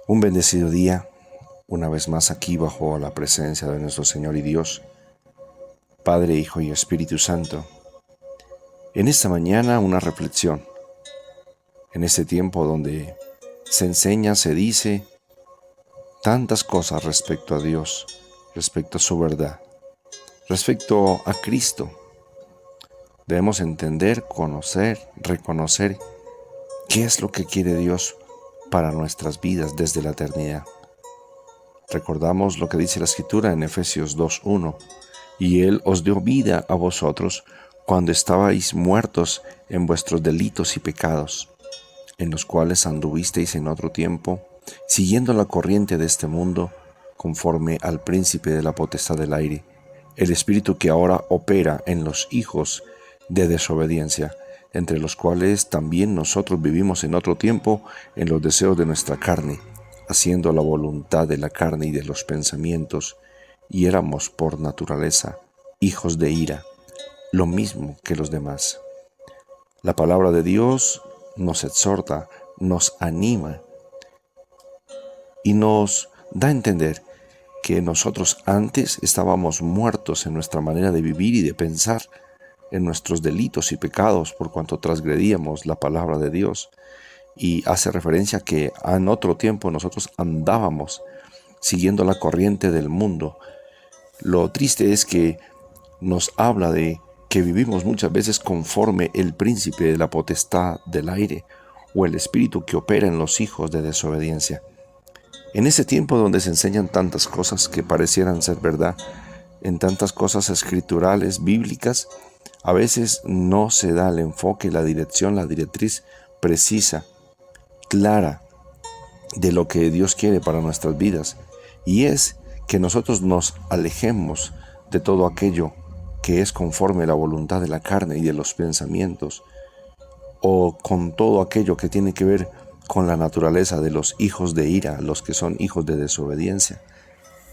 Un bendecido día, una vez más aquí bajo la presencia de nuestro Señor y Dios, Padre, Hijo y Espíritu Santo. En esta mañana una reflexión, en este tiempo donde se enseña, se dice tantas cosas respecto a Dios, respecto a su verdad, respecto a Cristo. Debemos entender, conocer, reconocer qué es lo que quiere Dios para nuestras vidas desde la eternidad. Recordamos lo que dice la Escritura en Efesios 2:1, y Él os dio vida a vosotros cuando estabais muertos en vuestros delitos y pecados, en los cuales anduvisteis en otro tiempo, siguiendo la corriente de este mundo, conforme al príncipe de la potestad del aire, el espíritu que ahora opera en los hijos de desobediencia, entre los cuales también nosotros vivimos en otro tiempo en los deseos de nuestra carne, haciendo la voluntad de la carne y de los pensamientos, y éramos por naturaleza hijos de ira, lo mismo que los demás. La palabra de Dios nos exhorta, nos anima y nos da a entender que nosotros antes estábamos muertos en nuestra manera de vivir y de pensar, en nuestros delitos y pecados por cuanto transgredíamos la palabra de Dios. Y hace referencia a que en otro tiempo nosotros andábamos siguiendo la corriente del mundo. Lo triste es que nos habla de que vivimos muchas veces conforme el príncipe de la potestad del aire o el espíritu que opera en los hijos de desobediencia. En ese tiempo donde se enseñan tantas cosas que parecieran ser verdad, en tantas cosas escriturales, bíblicas, a veces no se da el enfoque, la dirección, la directriz precisa, clara de lo que Dios quiere para nuestras vidas, y es que nosotros nos alejemos de todo aquello que es conforme a la voluntad de la carne y de los pensamientos, o con todo aquello que tiene que ver con la naturaleza de los hijos de ira, los que son hijos de desobediencia.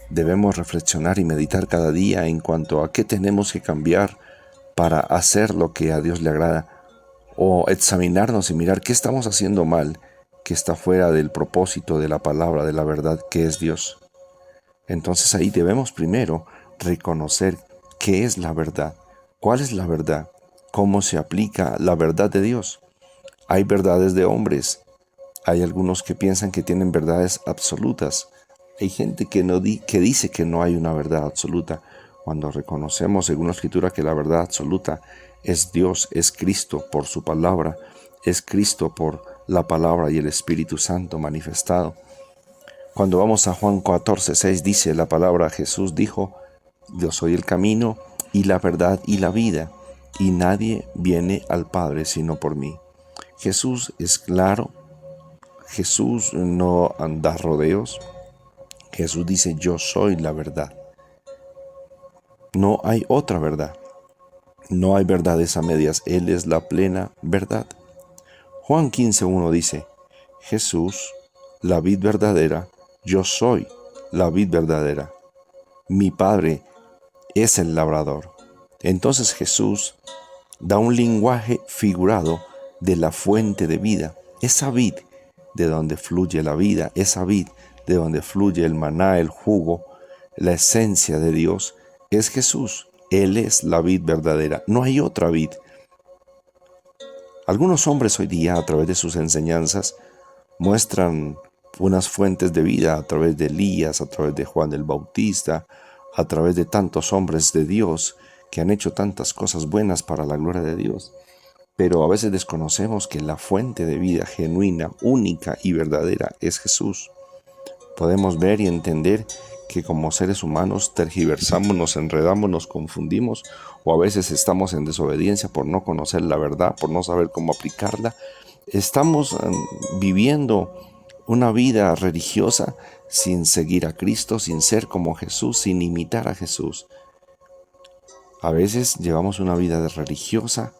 Debemos reflexionar y meditar cada día en cuanto a qué tenemos que cambiar para hacer lo que a Dios le agrada, o examinarnos y mirar qué estamos haciendo mal, que está fuera del propósito de la palabra, de la verdad que es Dios. Entonces ahí debemos primero reconocer qué es la verdad, cuál es la verdad, cómo se aplica la verdad de Dios. Hay verdades de hombres, hay algunos que piensan que tienen verdades absolutas, hay gente que dice que no hay una verdad absoluta, cuando reconocemos según la Escritura que la verdad absoluta es Dios, es Cristo por su palabra, es Cristo por la palabra y el Espíritu Santo manifestado. Cuando vamos a Juan 14:6 dice la palabra, Jesús dijo, yo soy el camino y la verdad y la vida, y nadie viene al Padre sino por mí. Jesús es claro, Jesús no anda rodeos, Jesús dice yo soy la verdad. No hay otra verdad, no hay verdades a medias, Él es la plena verdad. Juan 15:1 dice, Jesús, la vid verdadera, yo soy la vid verdadera. Mi Padre es el labrador. Entonces Jesús da un lenguaje figurado de la fuente de vida, esa vid de donde fluye la vida, esa vid de donde fluye el maná, el jugo, la esencia de Dios, es Jesús. Él es la vid verdadera, no hay otra vid. Algunos hombres hoy día, a través de sus enseñanzas, muestran unas fuentes de vida a través de Elías, a través de Juan el Bautista, a través de tantos hombres de Dios que han hecho tantas cosas buenas para la gloria de Dios. Pero a veces desconocemos que la fuente de vida genuina, única y verdadera es Jesús. Podemos ver y entender que como seres humanos tergiversamos, nos enredamos, nos confundimos, o a veces estamos en desobediencia por no conocer la verdad, por no saber cómo aplicarla. Estamos viviendo una vida religiosa sin seguir a Cristo, sin ser como Jesús, sin imitar a Jesús. A veces llevamos una vida religiosa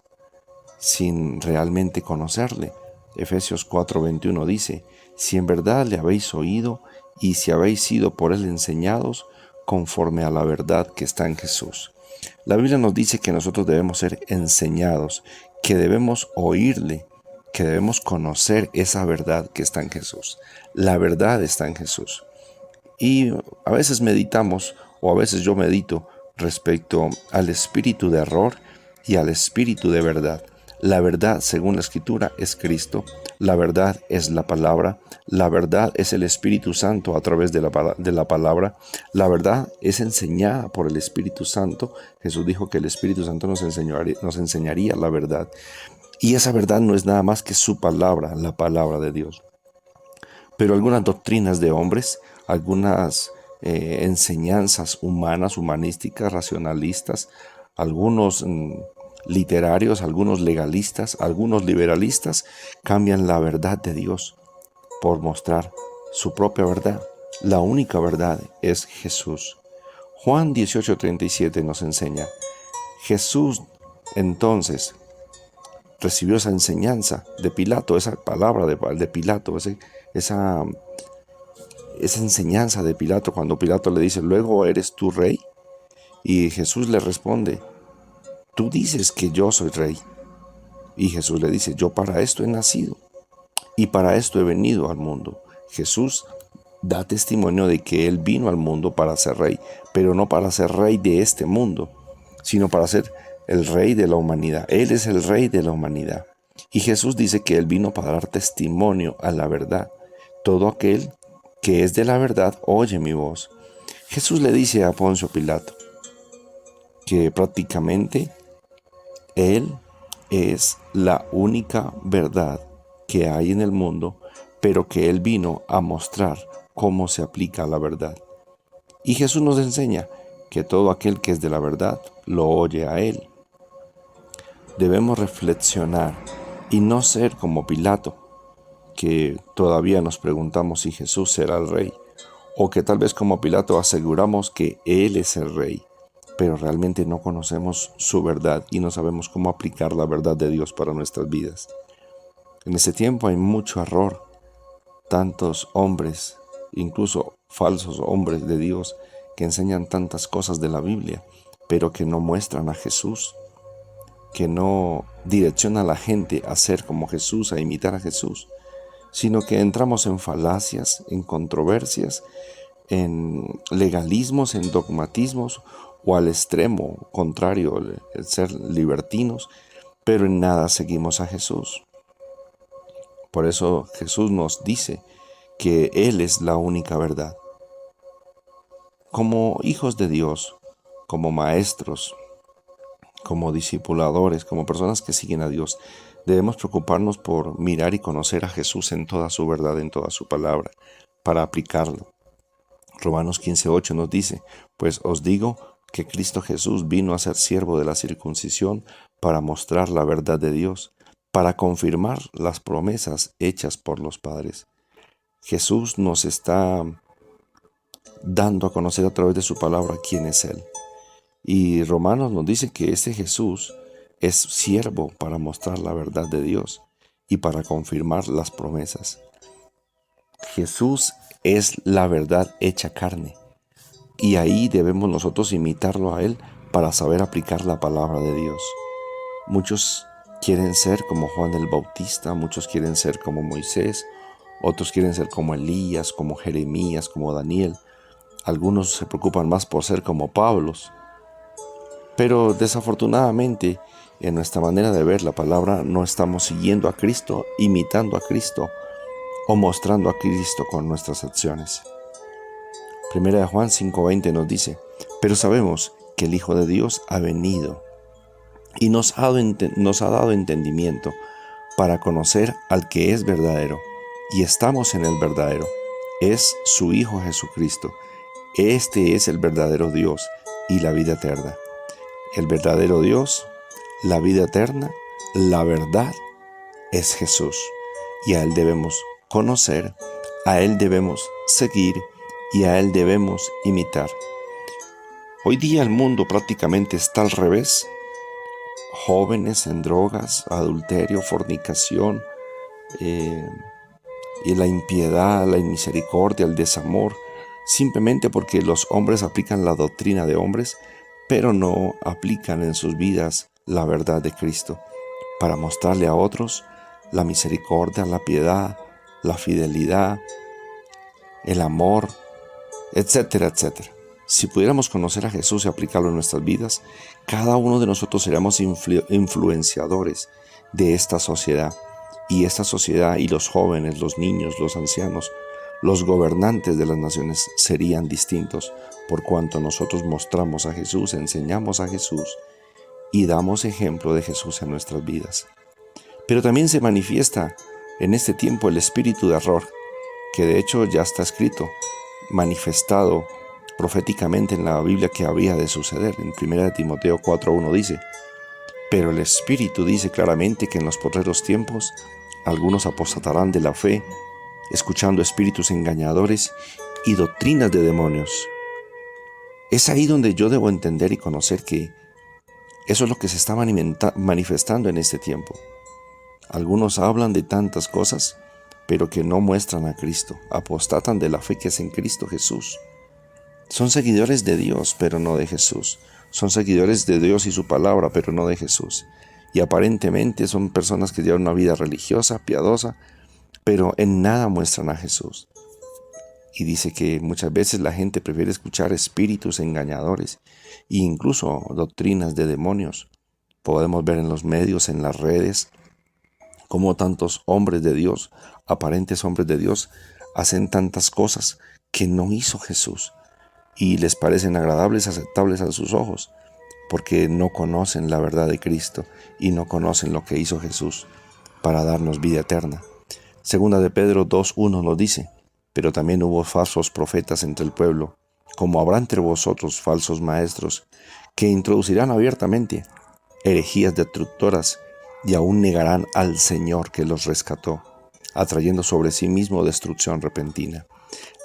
sin realmente conocerle. Efesios 4:21 dice, si en verdad le habéis oído y si habéis sido por él enseñados conforme a la verdad que está en Jesús. La Biblia nos dice que nosotros debemos ser enseñados, que debemos oírle, que debemos conocer esa verdad que está en Jesús. La verdad está en Jesús. Y a veces meditamos, o a veces yo medito respecto al espíritu de error y al espíritu de verdad. La verdad, según la Escritura, es Cristo. La verdad es la palabra. La verdad es el Espíritu Santo a través de la palabra. La verdad es enseñada por el Espíritu Santo. Jesús dijo que el Espíritu Santo nos enseñaría la verdad. Y esa verdad no es nada más que su palabra, la palabra de Dios. Pero algunas doctrinas de hombres, algunas enseñanzas humanas, humanísticas, racionalistas, algunos literarios, algunos legalistas, algunos liberalistas, cambian la verdad de Dios por mostrar su propia verdad. La única verdad es Jesús. Juan 18:37 nos enseña, Jesús entonces recibió esa enseñanza de Pilato, esa palabra de Pilato, esa enseñanza de Pilato, cuando Pilato le dice, ¿luego eres tú rey? Y Jesús le responde, tú dices que yo soy rey. Y Jesús le dice, yo para esto he nacido y para esto he venido al mundo. Jesús da testimonio de que Él vino al mundo para ser rey, pero no para ser rey de este mundo, sino para ser el rey de la humanidad. Él es el rey de la humanidad. Y Jesús dice que Él vino para dar testimonio a la verdad. Todo aquel que es de la verdad oye mi voz. Jesús le dice a Poncio Pilato que prácticamente Él es la única verdad que hay en el mundo, pero que Él vino a mostrar cómo se aplica la verdad. Y Jesús nos enseña que todo aquel que es de la verdad lo oye a Él. Debemos reflexionar y no ser como Pilato, que todavía nos preguntamos si Jesús será el rey, o que tal vez como Pilato aseguramos que Él es el rey, pero realmente no conocemos su verdad y no sabemos cómo aplicar la verdad de Dios para nuestras vidas. En este tiempo hay mucho error, tantos hombres, incluso falsos hombres de Dios, que enseñan tantas cosas de la Biblia, pero que no muestran a Jesús, que no direccionan a la gente a ser como Jesús, a imitar a Jesús, sino que entramos en falacias, en controversias, en legalismos, en dogmatismos, o al extremo contrario, el ser libertinos, pero en nada seguimos a Jesús. Por eso Jesús nos dice que Él es la única verdad. Como hijos de Dios, como maestros, como discipuladores, como personas que siguen a Dios, debemos preocuparnos por mirar y conocer a Jesús en toda su verdad, en toda su palabra, para aplicarlo. Romanos 15:8 nos dice, pues os digo que Cristo Jesús vino a ser siervo de la circuncisión para mostrar la verdad de Dios, para confirmar las promesas hechas por los padres. Jesús nos está dando a conocer a través de su palabra quién es Él. Y Romanos nos dice que este Jesús es siervo para mostrar la verdad de Dios y para confirmar las promesas. Jesús es la verdad hecha carne. Y ahí debemos nosotros imitarlo a Él para saber aplicar la palabra de Dios. Muchos quieren ser como Juan el Bautista, muchos quieren ser como Moisés, otros quieren ser como Elías, como Jeremías, como Daniel. Algunos se preocupan más por ser como Pablos. Pero desafortunadamente, en nuestra manera de ver la palabra, no estamos siguiendo a Cristo, imitando a Cristo o mostrando a Cristo con nuestras acciones. Primera de Juan 5:20 nos dice, pero sabemos que el Hijo de Dios ha venido y nos ha dado entendimiento para conocer al que es verdadero, y estamos en el verdadero, es su Hijo Jesucristo. Este es el verdadero Dios y la vida eterna. El verdadero Dios, la vida eterna, la verdad es Jesús, y a Él debemos conocer, a Él debemos seguir y a Él debemos imitar. Hoy día el mundo prácticamente está al revés. Jóvenes en drogas, adulterio, fornicación, y la impiedad, la inmisericordia, el desamor, simplemente porque los hombres aplican la doctrina de hombres, pero no aplican en sus vidas la verdad de Cristo, para mostrarle a otros la misericordia, la piedad, la fidelidad, el amor, etcétera, etcétera. Si pudiéramos conocer a Jesús y aplicarlo en nuestras vidas, cada uno de nosotros seríamos influenciadores de esta sociedad. Y esta sociedad y los jóvenes, los niños, los ancianos, los gobernantes de las naciones serían distintos por cuanto nosotros mostramos a Jesús, enseñamos a Jesús y damos ejemplo de Jesús en nuestras vidas. Pero también se manifiesta en este tiempo el espíritu de error, que de hecho ya está escrito, manifestado proféticamente en la Biblia que había de suceder. En 1 Timoteo 4:1 dice: pero el Espíritu dice claramente que en los postreros tiempos algunos apostatarán de la fe, escuchando espíritus engañadores y doctrinas de demonios. Es ahí donde yo debo entender y conocer que eso es lo que se está manifestando en este tiempo. Algunos hablan de tantas cosas, pero que no muestran a Cristo, apostatan de la fe que es en Cristo Jesús. Son seguidores de Dios, pero no de Jesús. Son seguidores de Dios y su palabra, pero no de Jesús. Y aparentemente son personas que llevan una vida religiosa, piadosa, pero en nada muestran a Jesús. Y dice que muchas veces la gente prefiere escuchar espíritus engañadores e incluso doctrinas de demonios. Podemos ver en los medios, en las redes, cómo tantos hombres de Dios, aparentes hombres de Dios, hacen tantas cosas que no hizo Jesús y les parecen agradables, aceptables a sus ojos, porque no conocen la verdad de Cristo y no conocen lo que hizo Jesús para darnos vida eterna. Segunda de Pedro 2:1 nos dice: pero también hubo falsos profetas entre el pueblo, como habrá entre vosotros falsos maestros, que introducirán abiertamente herejías destructoras y aún negarán al Señor que los rescató, atrayendo sobre sí mismo destrucción repentina.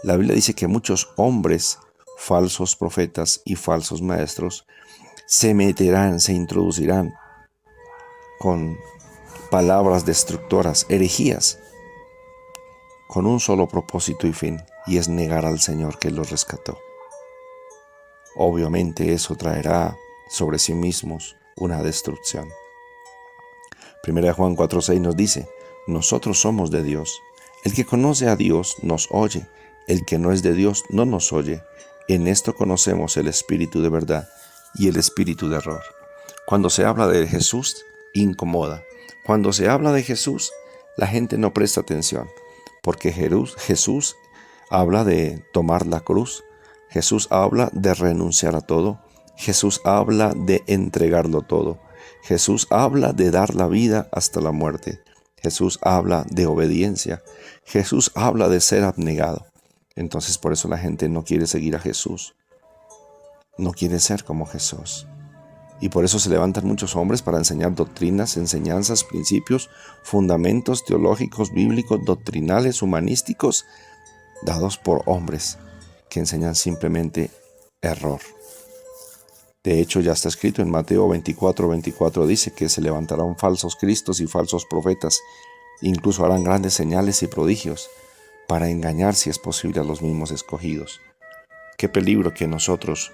La Biblia dice que muchos hombres, falsos profetas y falsos maestros, se meterán, se introducirán con palabras destructoras, herejías, con un solo propósito y fin, y es negar al Señor que los rescató. Obviamente eso traerá sobre sí mismos una destrucción. 1 Juan 4:6 nos dice: nosotros somos de Dios. El que conoce a Dios nos oye. El que no es de Dios no nos oye. En esto conocemos el espíritu de verdad y el espíritu de error. Cuando se habla de Jesús, incomoda. Cuando se habla de Jesús, la gente no presta atención, porque Jesús habla de tomar la cruz. Jesús habla de renunciar a todo. Jesús habla de entregarlo todo. Jesús habla de dar la vida hasta la muerte. Jesús habla de obediencia. Jesús habla de ser abnegado. Entonces por eso la gente no quiere seguir a Jesús. No quiere ser como Jesús. Y por eso se levantan muchos hombres para enseñar doctrinas, enseñanzas, principios, fundamentos teológicos, bíblicos, doctrinales, humanísticos, dados por hombres que enseñan simplemente error. De hecho, ya está escrito en Mateo 24:24, dice que se levantarán falsos cristos y falsos profetas, incluso harán grandes señales y prodigios para engañar, si es posible, a los mismos escogidos. Qué peligro que nosotros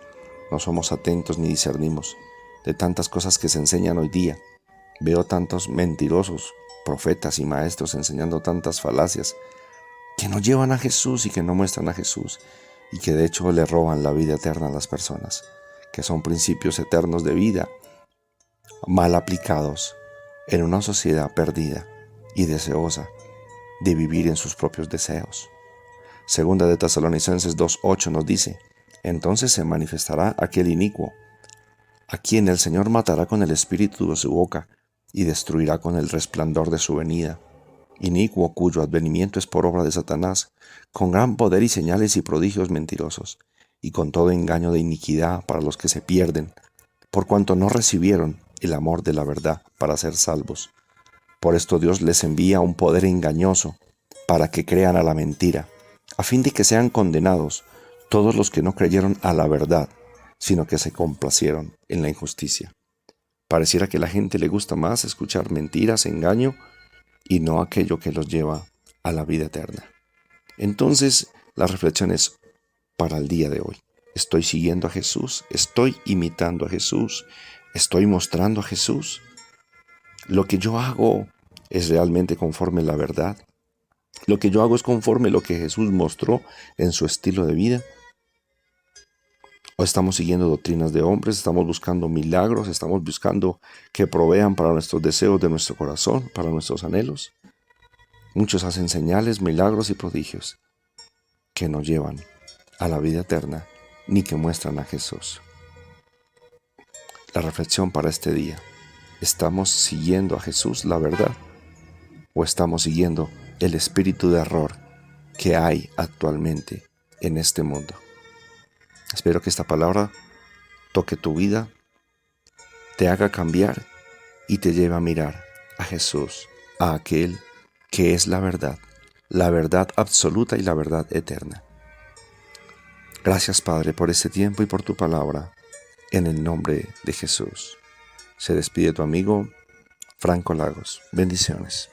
no somos atentos ni discernimos de tantas cosas que se enseñan hoy día. Veo tantos mentirosos, profetas y maestros enseñando tantas falacias que no llevan a Jesús y que no muestran a Jesús y que de hecho le roban la vida eterna a las personas, que son principios eternos de vida mal aplicados en una sociedad perdida y deseosa de vivir en sus propios deseos. Segunda de Tesalonicenses 2:8 nos dice: entonces se manifestará aquel inicuo, a quien el Señor matará con el espíritu de su boca y destruirá con el resplandor de su venida. Inicuo cuyo advenimiento es por obra de Satanás, con gran poder y señales y prodigios mentirosos, y con todo engaño de iniquidad para los que se pierden, por cuanto no recibieron el amor de la verdad para ser salvos. Por esto Dios les envía un poder engañoso para que crean a la mentira, a fin de que sean condenados todos los que no creyeron a la verdad, sino que se complacieron en la injusticia. Pareciera que a la gente le gusta más escuchar mentiras, engaño, y no aquello que los lleva a la vida eterna. Entonces, la reflexión es para el día de hoy. ¿Estoy siguiendo a Jesús? ¿Estoy imitando a Jesús? ¿Estoy mostrando a Jesús? ¿Lo que yo hago ¿Es realmente conforme a la verdad? ¿Lo que yo hago es conforme a lo que Jesús mostró en su estilo de vida? ¿O estamos siguiendo doctrinas de hombres? ¿Estamos buscando milagros? ¿Estamos buscando que provean para nuestros deseos de nuestro corazón, para nuestros anhelos? Muchos hacen señales, milagros y prodigios que no llevan a la vida eterna ni que muestran a Jesús. La reflexión para este día: ¿estamos siguiendo a Jesús, la verdad? ¿O estamos siguiendo el espíritu de error que hay actualmente en este mundo? Espero que esta palabra toque tu vida, te haga cambiar y te lleve a mirar a Jesús, a aquel que es la verdad absoluta y la verdad eterna. Gracias, Padre, por este tiempo y por tu palabra, en el nombre de Jesús. Se despide tu amigo Franco Lagos. Bendiciones.